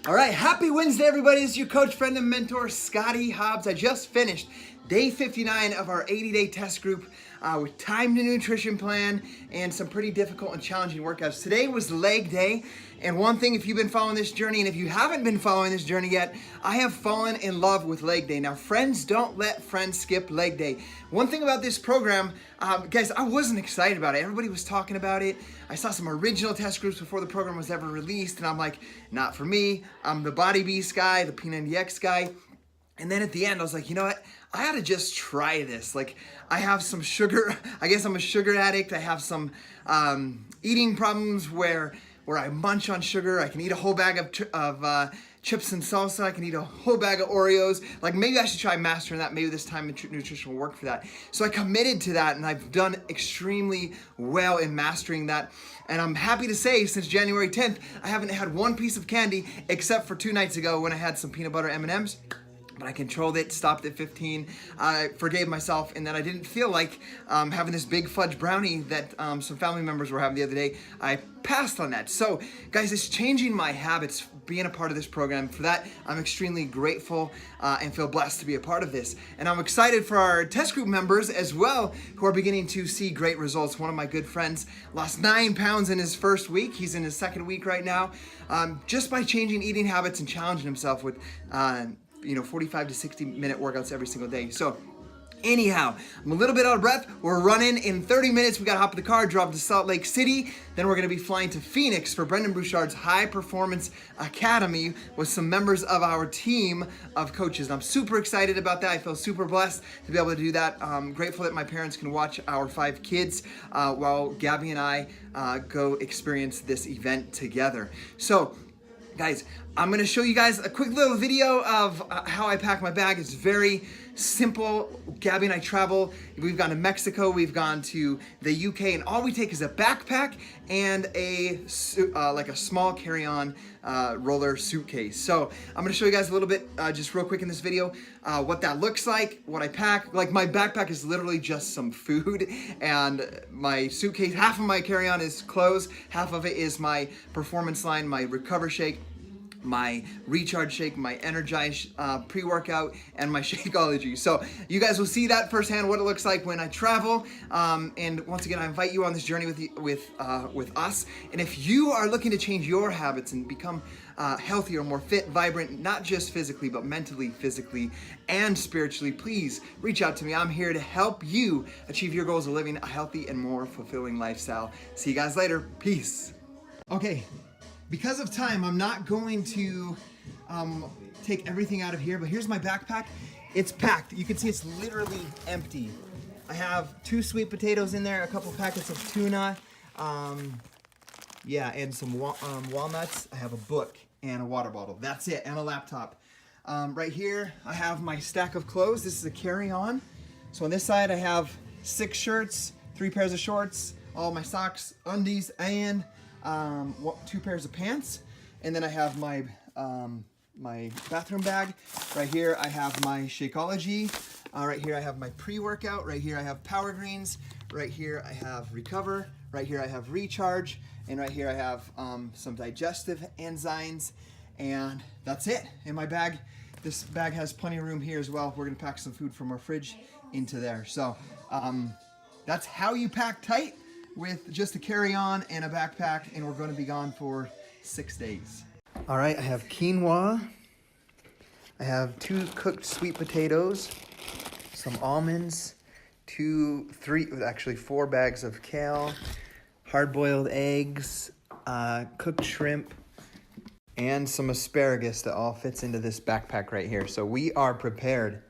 All right, happy Wednesday, everybody. This is your coach, friend, and mentor, Scotty Hobbs. I just finished day 59 of our 80-day test group with timed nutrition plan and some pretty difficult and challenging workouts. Today was leg day, and one thing, if you've been following this journey, and if you haven't been following this journey yet, I have fallen in love with leg day. Now, friends don't let friends skip leg day. One thing about this program, guys, I wasn't excited about it. Everybody was talking about it. I saw some original test groups before the program was ever released, and I'm like, not for me. I'm the Body Beast guy, the P90X guy. And then at the end, I was like, you know what? I ought to just try this. Like, I have some sugar. I guess I'm a sugar addict. I have some eating problems where I munch on sugar. I can eat a whole bag of chips and salsa. I can eat a whole bag of Oreos. Like, maybe I should try mastering that. Maybe this time nutrition will work for that. So I committed to that, and I've done extremely well in mastering that. And I'm happy to say, since January 10th, I haven't had one piece of candy except for 2 nights ago when I had some peanut butter M&Ms. But I controlled it, stopped at 15, I forgave myself, and then I didn't feel like having this big fudge brownie that some family members were having the other day. I passed on that. So, guys, it's changing my habits, being a part of this program. For that, I'm extremely grateful and feel blessed to be a part of this. And I'm excited for our test group members as well, who are beginning to see great results. One of my good friends lost 9 pounds in his first week. He's in his second week right now, just by changing eating habits and challenging himself with 45 to 60-minute workouts every single day. So anyhow, I'm a little bit out of breath. We're running in 30 minutes. We got to hop in the car, drive to Salt Lake City. Then we're going to be flying to Phoenix for Brendan Bouchard's High Performance Academy with some members of our team of coaches. And I'm super excited about that. I feel super blessed to be able to do that. I'm grateful that my parents can watch our 5 kids while Gabby and I go experience this event together. So, guys, I'm gonna show you guys a quick little video of how I pack my bag. It's very simple. Gabby and I travel. We've gone to Mexico, we've gone to the UK, and all we take is a backpack and like a small carry-on roller suitcase. So I'm gonna show you guys a little bit, just real quick in this video, what that looks like, what I pack. Like, my backpack is literally just some food, and my suitcase, half of my carry-on is clothes, half of it is my performance line, my Recover Shake, my Recharge Shake, my Energize pre-workout, and my Shakeology. So you guys will see that firsthand, what it looks like when I travel. And once again, I invite you on this journey with us. And if you are looking to change your habits and become healthier, more fit, vibrant, not just physically, but mentally, physically, and spiritually, please reach out to me. I'm here to help you achieve your goals of living a healthy and more fulfilling lifestyle. See you guys later. Peace. Okay. Because of time, I'm not going to take everything out of here, but here's my backpack. It's packed. You can see it's literally empty. I have 2 sweet potatoes in there, a couple packets of tuna, and some walnuts. I have a book and a water bottle. That's it, and a laptop. Right here, I have my stack of clothes. This is a carry-on. So on this side, I have 6 shirts, 3 pairs of shorts, all my socks, undies, and 2 pairs of pants. And then I have my my bathroom bag. Right here I have my Shakeology. Right here I have my pre-workout. Right here I have Power Greens. Right here I have Recover. Right here I have Recharge. And right here I have some digestive enzymes. And that's it in my bag. This bag has plenty of room here as well. We're gonna pack some food from our fridge into there. So that's how you pack tight, with just a carry-on and a backpack, and we're going to be gone for 6 days. All right, I have quinoa. I have 2 cooked sweet potatoes, some almonds, 4 bags of kale, hard-boiled eggs, cooked shrimp, and some asparagus that all fits into this backpack right here. So we are prepared.